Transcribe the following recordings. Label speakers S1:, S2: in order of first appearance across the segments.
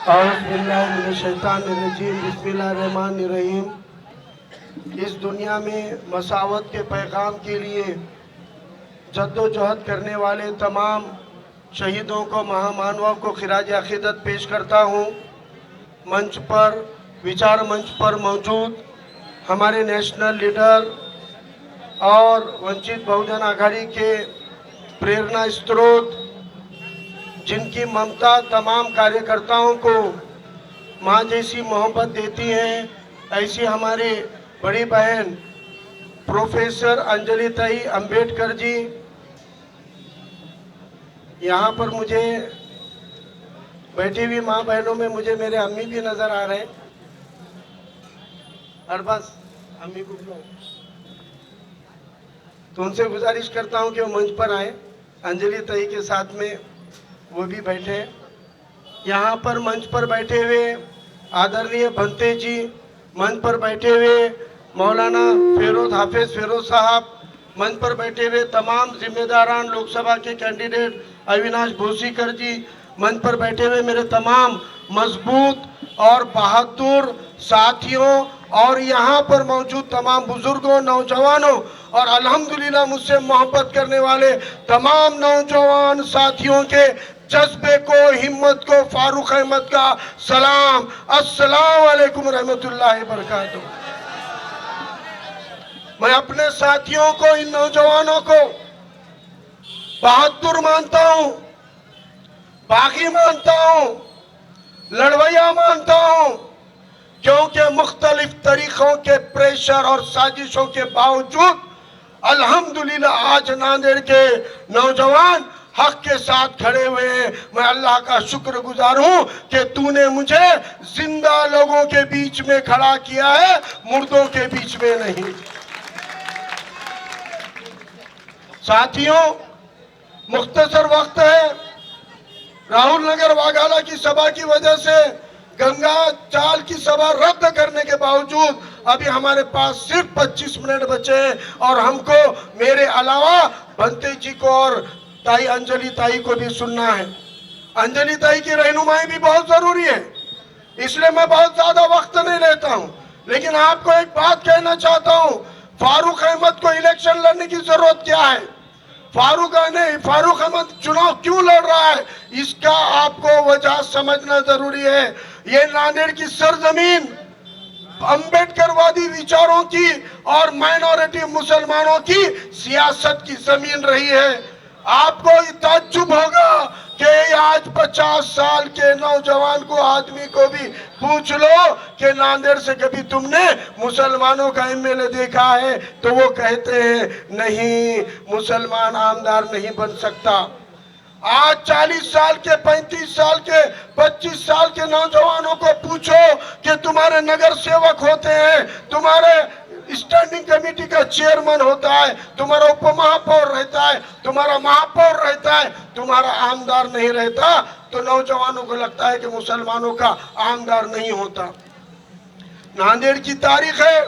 S1: औज़ुबिल्लाहिमिनश्शैतानिर्रजीम बिस्मिल्लाहिर्रहमानिर्रहीम। इस दुनिया में मसावत के पैगाम के लिए जद्दोजहद करने वाले तमाम शहीदों को, महामानवों को खिराज अक़ीदत पेश करता हूँ। मंच पर, विचार मंच पर मौजूद हमारे नेशनल लीडर और वंचित बहुजन आघाड़ी के प्रेरणा स्रोत, जिनकी ममता तमाम कार्यकर्ताओं को माँ जैसी मोहब्बत देती हैं, ऐसी हमारी बड़ी बहन प्रोफेसर अंजलि ताई अंबेडकर जी। यहाँ पर मुझे बैठी हुई माँ बहनों में मुझे मेरे अम्मी भी नज़र आ रहे हैं। अरबाज अम्मी को बुलाओ, तो उनसे गुजारिश करता हूँ कि वो मंच पर आए। अंजलि ताई के साथ में वो भी बैठे हैं। यहाँ पर मंच पर बैठे हुए आदरणीय भंते जी, मंच पर बैठे हुए मौलाना हाफिज फेरोज साहब, मंच पर बैठे हुए तमाम जिम्मेदारान लोकसभा के कैंडिडेट अविनाश भूसीकर जी, मंच पर बैठे हुए मेरे तमाम मजबूत और बहादुर साथियों और यहाँ पर मौजूद तमाम बुजुर्गों, नौजवानों और अल्हम्दुलिल्लाह मुझसे मोहब्बत करने वाले तमाम नौजवान साथियों के जज्बे को, हिम्मत को फारूक अहमद का सलाम। अस्सलाम वालेकुम रहमतुल्लाहि बरकातहू। मैं अपने साथियों को, इन नौजवानों को बहादुर मानता हूँ, बागी मानता हूँ, लड़वैया मानता हूँ, क्योंकि मुख्तलिफ तरीकों के प्रेशर और साजिशों के बावजूद अल्हम्दुलिल्लाह आज नांदेड़ के नौजवान हक के साथ खड़े हुए हैं। मैं अल्लाह का शुक्रगुजार हूँ कि तूने मुझे जिंदा लोगों के बीच में खड़ा किया है, मुर्दों के बीच में नहीं। साथियों, मुख्तसर वक्त है। राहुल नगर वाघाला की सभा की वजह से गंगा चाल की सभा रद्द करने के बावजूद अभी हमारे पास सिर्फ 25 मिनट बचे हैं और हमको मेरे अलावा भंते जी को और ताई अंजलि ताई को भी सुनना है। अंजलि ताई की रहनुमाई भी बहुत जरूरी है, इसलिए मैं बहुत ज्यादा वक्त नहीं लेता हूं। लेकिन आपको एक बात कहना चाहता हूं, फारूक अहमद को इलेक्शन लड़ने की जरूरत क्या है? फारूक अहमद चुनाव क्यों लड़ रहा है, इसका आपको वजह समझना जरूरी है। ये नांदेड़ की सरजमीन अंबेडकरवादी विचारों की और माइनॉरिटी मुसलमानों की सियासत की जमीन रही है। आपको ताज्जुब होगा कि आज 50 साल के नौजवान को, आदमी को भी पूछ लो कि नांदेड़ से कभी तुमने मुसलमानों का एमएलए देखा है, तो वो कहते हैं नहीं, मुसलमान आमदार नहीं बन सकता। आज 40 साल के, 35 साल के, 25 साल के नौजवानों को पूछो कि तुम्हारे नगर सेवक होते हैं, तुम्हारे स्टैंडिंग कमेटी का चेयरमैन होता है, तुम्हारा उपमहापौर रहता है, तुम्हारा महापौर रहता है, तुम्हारा आमदार नहीं रहता, तो नौजवानों को लगता है कि मुसलमानों का आमदार नहीं होता। नांदेड़ की तारीख है,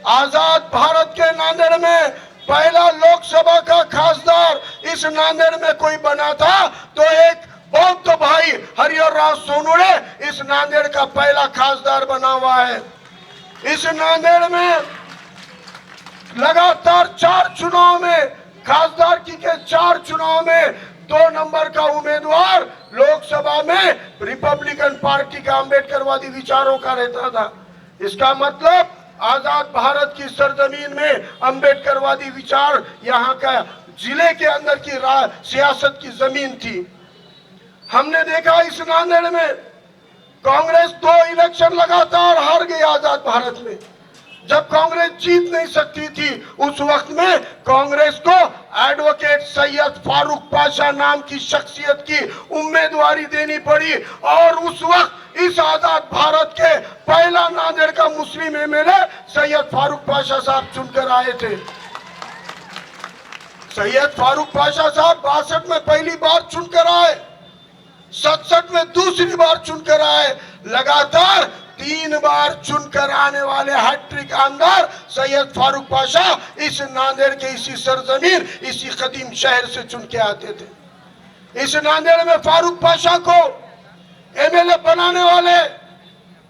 S1: आजाद भारत के नांदेड़ में पहला लोकसभा का खासदार इस नांदेड़ में कोई बना था तो एक बौद्ध भाई हरिहर राव सोनुड़े इस नांदेड़ का पहला खासदार बना हुआ है। इस नांदेड़ में लगातार 4 चुनाव में, खासदार की के 4 चुनाव में 2 नंबर का उम्मीदवार लोकसभा में रिपब्लिकन पार्टी का अंबेडकरवादी विचारों का रहता था। इसका मतलब आजाद भारत की सरजमीन में अंबेडकरवादी विचार यहाँ का जिले के अंदर की सियासत की जमीन थी। हमने देखा इस नांदेड़ में कांग्रेस 2 इलेक्शन लगातार हार गई आजाद भारत में। जब कांग्रेस जीत नहीं सकती थी, उस वक्त में कांग्रेस को एडवोकेट सैयद फारूक पाशा नाम की शख्सियत की उम्मीदवारी देनी पड़ी और उस वक्त इस आजाद भारत के पहला नांदेड़ का मुस्लिम एमएलए सैयद फारूक पाशा साहब चुनकर आए थे। सैयद फारूक पाशा साहब 62 में पहली बार चुनकर आए, 67 में दूसरी बार चुनकर आए, लगातार 3 बार चुनकर आने वाले हैट्रिक आमदार सैयद फारूक पाशा इस नांदेड़ के इसी सरजमीन, इसी कदीम शहर से चुन के आते थे। इस नांदेड़ में फारूक पाशा को एमएलए बनाने वाले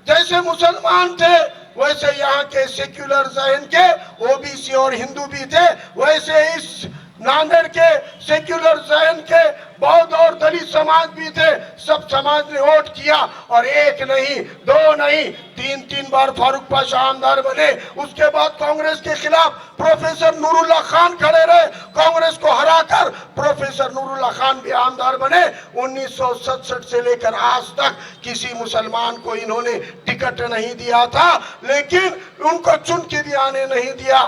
S1: जैसे मुसलमान थे, वैसे यहाँ के सेक्युलर जहन के ओबीसी और हिंदू भी थे, वैसे इस नांदेड़ के सेक्युलर जहन के बौद्ध और दलित समाज भी थे। सब समाज ने वोट किया और एक नहीं, दो नहीं, तीन बार फारूक पाशा आमदार बने। उसके बाद कांग्रेस के खिलाफ प्रोफेसर नूरुल्लाह खान खड़े रहे, कांग्रेस को हराकर प्रोफेसर नूरुल्लाह खान भी आमदार बने। 1967 से लेकर आज तक किसी मुसलमान को इन्होंने टिकट नहीं दिया था, लेकिन उनको चुन के भी आने नहीं दिया।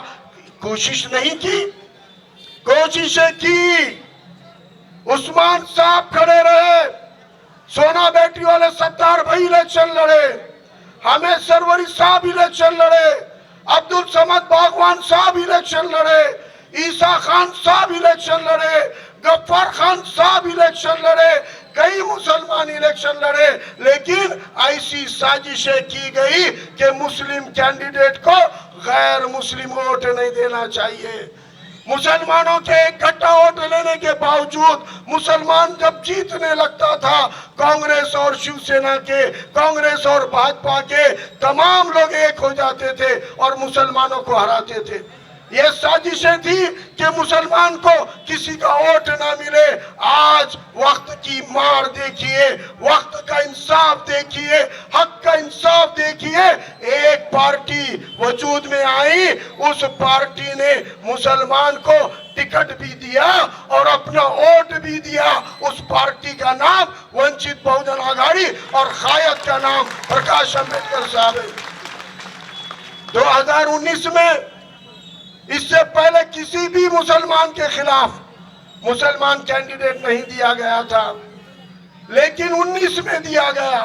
S1: कोशिश नहीं की, कोशिशें की। उस्मान साहब खड़े रहे, सोना बेटी वाले सत्तार भाई इलेक्शन लड़े, हमें सरवरी साहब इलेक्शन लड़े, अब्दुल समद बागवान साहब इलेक्शन लड़े, ईसा खान साहब इलेक्शन लड़े, गफ्फार खान साहब इलेक्शन लड़े, कई मुसलमान इलेक्शन लड़े। लेकिन ऐसी साजिशें की गई कि मुस्लिम कैंडिडेट को गैर मुस्लिम वोट नहीं देना चाहिए। मुसलमानों के एक गट्टा वोट लेने के बावजूद मुसलमान जब जीतने लगता था, कांग्रेस और शिवसेना के, कांग्रेस और भाजपा के तमाम लोग एक हो जाते थे और मुसलमानों को हराते थे। ये साजिशें थी कि मुसलमान को किसी का वोट ना मिले। आज वक्त की मार देखिए, वक्त का इंसाफ देखिए, हक का इंसाफ देखिए। एक पार्टी वजूद में आई, उस पार्टी ने मुसलमान को टिकट भी दिया और अपना वोट भी दिया। उस पार्टी का नाम वंचित बहुजन आघाड़ी और कायद का नाम प्रकाश अम्बेडकर साहब है। 2019 में इससे पहले किसी भी मुसलमान के खिलाफ मुसलमान कैंडिडेट नहीं दिया गया था, लेकिन 19 में दिया गया,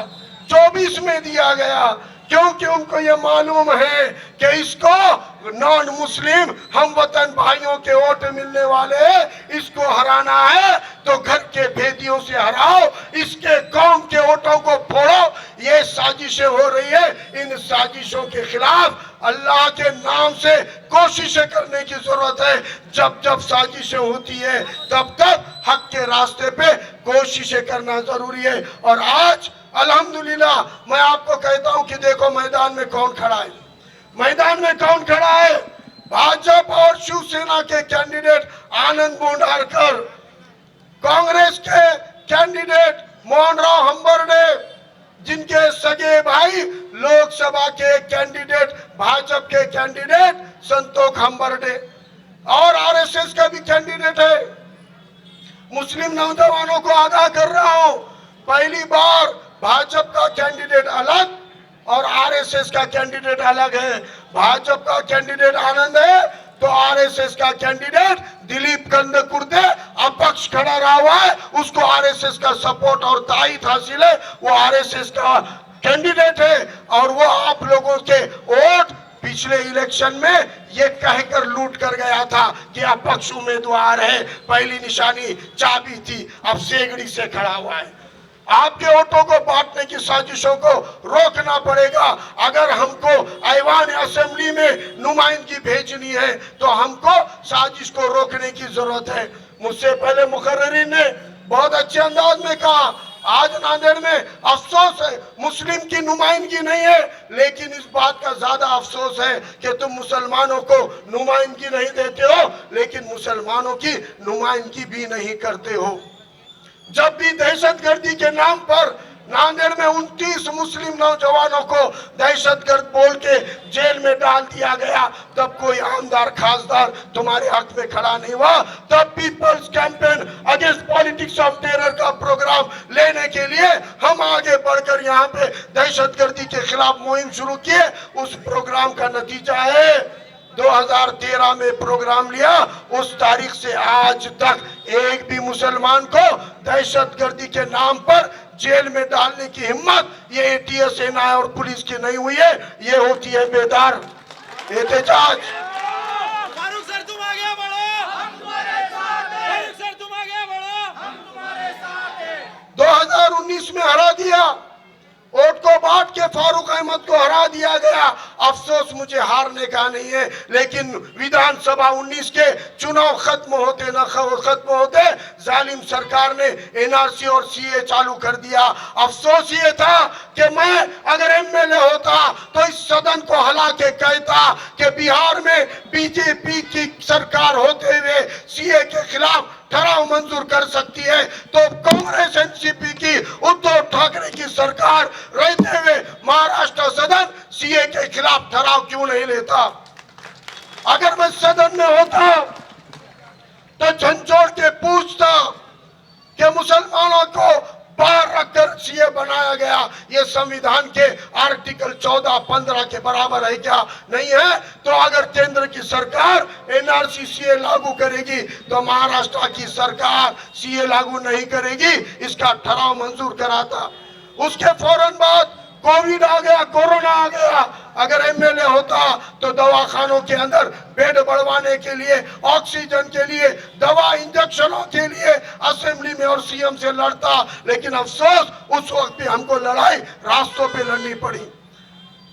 S1: 24 में दिया गया, क्योंकि उनको ये मालूम है कि इसको नॉन मुस्लिम हम वतन भाइयों के वोट मिलने वाले, इसको हराना है तो घर के भेदियों से हराओ, इसके कौम के वोटों को फोड़ो। ये साजिशें हो रही है। इन साजिशों के खिलाफ अल्लाह के नाम से कोशिशें करने की जरूरत है। जब जब साजिशें होती है तब तब हक के रास्ते पे कोशिशें करना जरूरी है। और आज अल्हम्दुलिल्लाह मैं आपको कहता हूं कि देखो मैदान में कौन खड़ा है, मैदान में कौन खड़ा है। भाजपा और शिवसेना के कैंडिडेट आनंद बोंडारकर, कांग्रेस के कैंडिडेट मोहनराव हंबर्डे, जिनके सगे भाई लोकसभा के कैंडिडेट, भाजपा के कैंडिडेट संतोष हंबर्डे, और आरएसएस का भी कैंडिडेट है। मुस्लिम नौजवानों को आगाह कर रहा हूं, पहली बार भाजपा का कैंडिडेट अलग और आरएसएस का कैंडिडेट अलग है। भाजपा का कैंडिडेट आनंद है तो आरएसएस का कैंडिडेट दिलीप कंदकुर्दे अपक्ष खड़ा रहा हुआ है, उसको आरएसएस का सपोर्ट और ताईद हासिल है, वो आरएसएस का कैंडिडेट है। और वो आप लोगों के वोट पिछले इलेक्शन में ये कहकर लूट कर गया था कि अपक्ष उम्मीदवार है, पहली निशानी चाबी थी, अब सेगड़ी से खड़ा हुआ है। आपके वोटों को बांटने की साजिशों को रोकना पड़ेगा। अगर हमको ऐवान असेंबली में नुमाइंदगी भेजनी है तो हमको साजिश को रोकने की जरूरत है। मुझसे पहले मुकर्रिरीन ने बहुत अच्छे अंदाज में कहा, आज नांदेड़ में अफसोस है मुस्लिम की नुमाइंदगी नहीं है, लेकिन इस बात का ज्यादा अफसोस है कि तुम मुसलमानों को नुमाइंदगी नहीं देते हो, लेकिन मुसलमानों की नुमाइंदगी भी नहीं करते हो। जब भी दहशतगर्दी के नाम पर नांदेड़ में 29 मुस्लिम नौजवानों को दहशतगर्द बोल के जेल में डाल दिया गया, तब कोई आमदार खासदार तुम्हारे हक में खड़ा नहीं हुआ। तब people's campaign against politics of terror का प्रोग्राम लेने के लिए हम आगे बढ़कर यहाँ पे दहशतगर्दी के खिलाफ मुहिम शुरू किए। उस प्रोग्राम का नतीजा है 2013 में प्रोग्राम लिया, उस तारीख से आज तक एक भी मुसलमान को दहशतगर्दी के नाम पर जेल में डालने की हिम्मत ये एटीएस, एनआई और पुलिस की नहीं हुई है। ये होती है बेदार एहतजाज।
S2: फारूक सर तुम आगे बढ़ो, हम तुम्हारे साथ हैं। फारूक सर तुम आगे बढ़ो, हम तुम्हारे साथ हैं।
S1: 2019 में हरा दिया, वोट को बांट के फारूक अहमद को हरा दिया गया। अफसोस मुझे हारने का नहीं है, लेकिन विधानसभा 19 के चुनाव खत्म होते जालिम सरकार ने एनआरसी और सीए चालू कर दिया। अफसोस ये था कि मैं अगर एमएलए होता तो इस सदन को हिला के कहता कि बिहार में बीजेपी की सरकार होते हुए सीए के खिलाफ ठराव मंजूर कर सकती है, तो कांग्रेस एनसीपी की उद्धव ठाकरे की सरकार रहते हुए महाराष्ट्र सदन सीए के खिलाफ ठराव क्यों नहीं लेता। अगर मैं सदन में होता तो झंझोड़ के पूछता कि मुसलमानों को बाहर रखकर सीए बनाया गया, ये संविधान के आर्टिकल 14-15 के बराबर है क्या? नहीं है। तो अगर केंद्र की सरकार एनआरसी सीए लागू करेगी तो महाराष्ट्र की सरकार सीए लागू नहीं करेगी, इसका ठराव मंजूर कराता। उसके फौरन बाद कोविड आ गया, कोरोना आ गया। अगर एमएलए होता तो दवाखानों के अंदर बेड बढ़वाने के लिए, ऑक्सीजन के लिए, दवा इंजेक्शनों के लिए असेंबली में और सीएम से लड़ता। लेकिन अफसोस उस वक्त भी हमको लड़ाई रास्तों पे लड़नी पड़ी।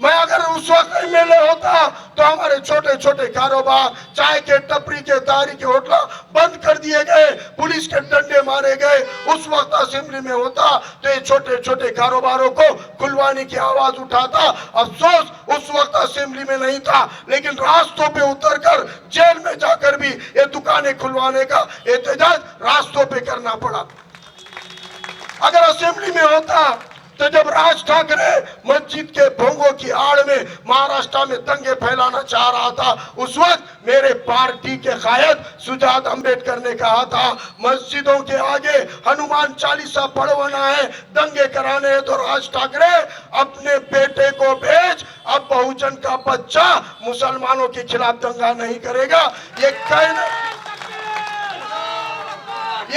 S1: मैं अगर उस वक्त एमएलए होता तो हमारे छोटे छोटे कारोबार, चाय के टपरी के, तारी के होटल बंद कर दिए गए, पुलिस के डंडे मारे गए। उस वक्त असेंबली में होता तो ये छोटे छोटे कारोबारों को खुलवाने की आवाज उठाता। अफसोस उस वक्त असेंबली में नहीं था, लेकिन रास्तों पे उतरकर जेल में जाकर भी ये दुकानें खुलवाने का एहतजाज रास्तों पे करना पड़ा। अगर असेंबली में होता तो जब राज ठाकरे मस्जिद के भोंगों की आड़ में महाराष्ट्र में दंगे फैलाना चाह रहा था, उस वक्त मेरे पार्टी के कायद सुजात अम्बेडकर ने कहा था मस्जिदों के आगे हनुमान चालीसा पढ़वाना है, दंगे कराने हैं तो राज ठाकरे अपने बेटे को भेज, अब बहुजन का बच्चा मुसलमानों के खिलाफ दंगा नहीं करेगा। ये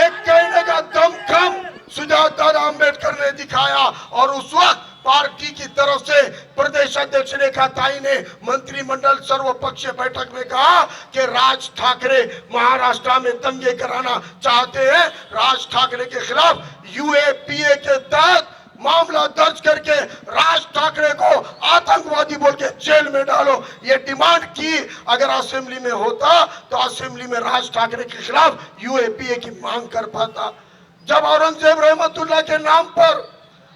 S1: कहने का दमखम सुजात दादा अम्बेडकर ने दिखाया। और उस वक्त पार्टी की तरफ से प्रदेश अध्यक्ष रेखा ताई ने मंत्रिमंडल सर्वपक्षीय बैठक में कहा कि राज ठाकरे महाराष्ट्र में दंगे कराना चाहते हैं, राज ठाकरे के खिलाफ यूएपीए के तहत मामला दर्ज करके राज ठाकरे को आतंकवादी बोल के जेल में डालो, ये डिमांड की। अगर असेंबली में होता तो असेंबली में राज ठाकरे के खिलाफ यूएपीए की मांग कर पाता। जब औरंगजेब रहमतुल्लाह के नाम पर,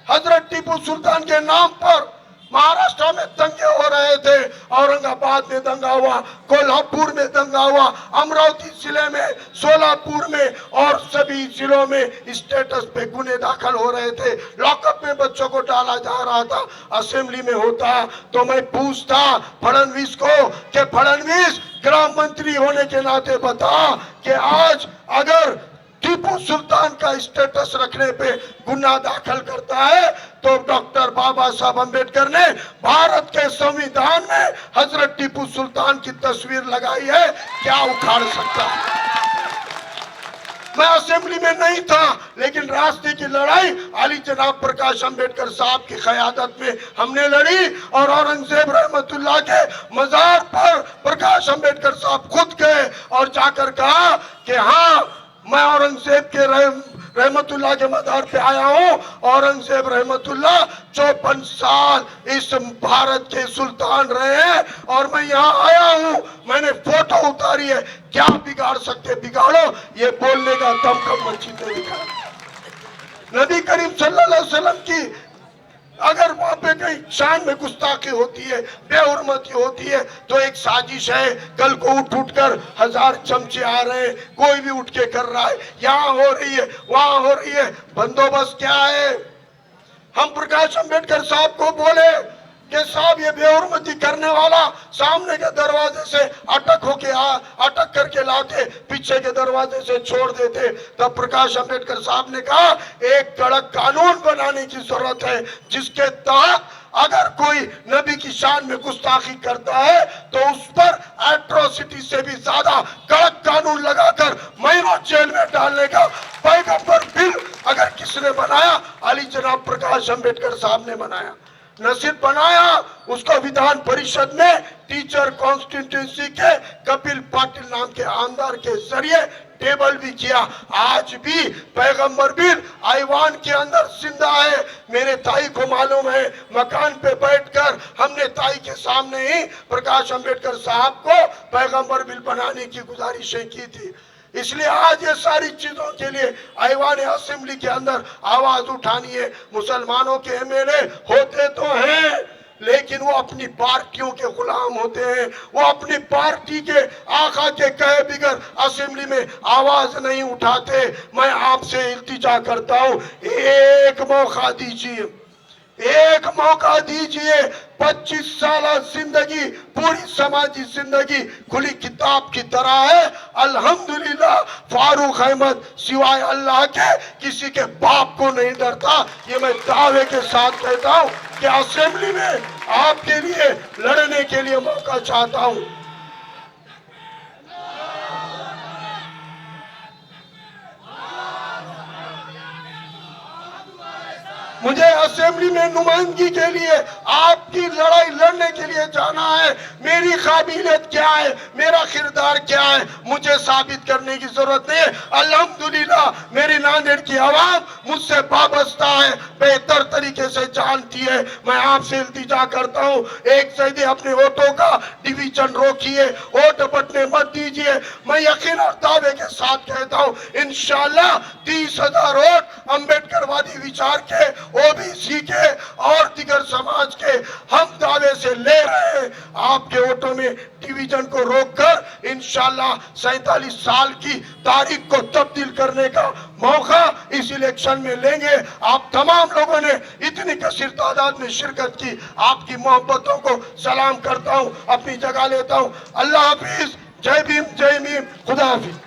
S1: हजरत टीपू सुल्तान के नाम पर महाराष्ट्र में दंगे हो रहे थे, औरंगाबाद में दंगा हुआ, कोल्हापुर में दंगा हुआ, अमरावती जिले में, सोलापुर में और सभी जिलों में स्टेटस पे गुने दाखिल हो रहे थे, लॉकअप में बच्चों को डाला जा रहा था। असेंबली में होता तो मैं पूछता फडणवीस को कि फडणवीस गृह मंत्री होने के नाते बता कि आज अगर टीपू सुल्तान का स्टेटस रखने पे गुनाह दाखिल करता है तो डॉक्टर बाबा साहब अम्बेडकर ने भारत के संविधान में हजरत टीपू सुल्तान की तस्वीर लगाई है, क्या उखाड़ सकता है? मैं असेंबली में नहीं था, लेकिन रास्ते की लड़ाई अली जनाब प्रकाश अम्बेडकर साहब की क़यादत में हमने लड़ी। और औरंगजेब रहमतुल्लाह के मजार पर प्रकाश अम्बेडकर साहब खुद गए और जाकर कहा कि हाँ, मैं औरंगजेब के रहमतुल्लाह के मजार पे आया हूँ। औरंगजेब रहमतुल्लाह 54 साल इस भारत के सुल्तान रहे हैं और मैं यहाँ आया हूँ, मैंने फोटो उतारी है, क्या बिगाड़ सकते बिगाड़ो, ये बोलने का दमखम मस्जिद ने दिखाया। नबी करीम सल्लल्लाहु अलैहि वसल्लम की अगर वहां पे कहीं शान में गुस्ताखी होती है, बेहुरमती होती है, तो एक साजिश है। कल को उठ कर 1000 चमचे आ रहे हैं, कोई भी उठ के कर रहा है, यहाँ हो रही है, वहां हो रही है, बंदोबस्त क्या है? हम प्रकाश अम्बेडकर साहब को बोले कि साहब ये बेहुरमती करने वाला सामने के दरवाजे से अटक करके लाते, पीछे के दरवाजे से छोड़ देते। तब प्रकाश अम्बेडकर साहब ने कहा एक कड़क कानून बनाने की जरूरत है, जिसके तहत अगर कोई नबी की शान में गुस्ताखी करता है तो उस पर एट्रोसिटी से भी ज्यादा कड़क कानून लगाकर महीनों जेल में डालने का पैगंबर बिल अगर किसने बनाया, अली जनाब प्रकाश अम्बेडकर साहब ने बनाया। न सिर्फ बनाया, उसको विधान परिषद में टीचर कॉन्स्टिट्यूंसी के कपिल पाटिल नाम के आमदार के जरिए टेबल भी किया। आज भी पैगंबर बिल आईवान के अंदर जिंदा है। मेरे ताई को मालूम है, मकान पे बैठकर हमने ताई के सामने ही प्रकाश अंबेडकर साहब को पैगंबर बिल बनाने की गुजारिशें की थी। इसलिए आज ये सारी चीजों के लिए ऐवान असेंबली के अंदर आवाज उठानी है। मुसलमानों के एमएलए होते तो हैं, लेकिन वो अपनी पार्टियों के गुलाम होते हैं। वो अपनी पार्टी के आका के कहे बिगर असेंबली में आवाज नहीं उठाते। मैं आपसे इल्तिजा करता हूं, एक मौका दीजिए, एक मौका दीजिए। 25 साल जिंदगी, पूरी समाजी जिंदगी खुली किताब की तरह है। अल्हम्दुलिल्लाह फारूक अहमद सिवाय अल्लाह के किसी के बाप को नहीं डरता। ये मैं दावे के साथ कहता हूं कि असेंबली में आपके लिए लड़ने के लिए मौका चाहता हूं। मुझे असेंबली में नुमाइंदगी के लिए आपकी लड़ाई लड़ने के लिए जाना है। मेरी काबिलियत क्या है, मेरा किरदार क्या है, मुझे साबित करने की जरूरत नहीं है। अल्हम्दुलिल्लाह मेरी नांदेड़ की आवाम मुझसे वाबस्ता है, बेहतर तरीके से जानती है। मैं आपसे इल्तिजा करता हूँ, एक सदी अपने वोटों का डिवीजन रोकिए, वोट बटने मत दीजिए। मैं यकीन और दावे के साथ कहता हूँ इंशाअल्लाह 30,000 वोट अम्बेडकरवादी विचार के, ओबीसी के और दिगर समाज के हम दावे से ले रहे हैं। आपके वोटों में डिवीजन को रोककर इंशाअल्लाह 47 साल की तारीख को तब्दील करने का मौका इस इलेक्शन में लेंगे। आप तमाम लोगों ने इतनी कसीर तादाद में शिरकत की, आपकी मोहब्बतों को सलाम करता हूं, अपनी जगह लेता हूं। अल्लाह हाफिज, जय भीम, जय मीम, खुदा हाफिज।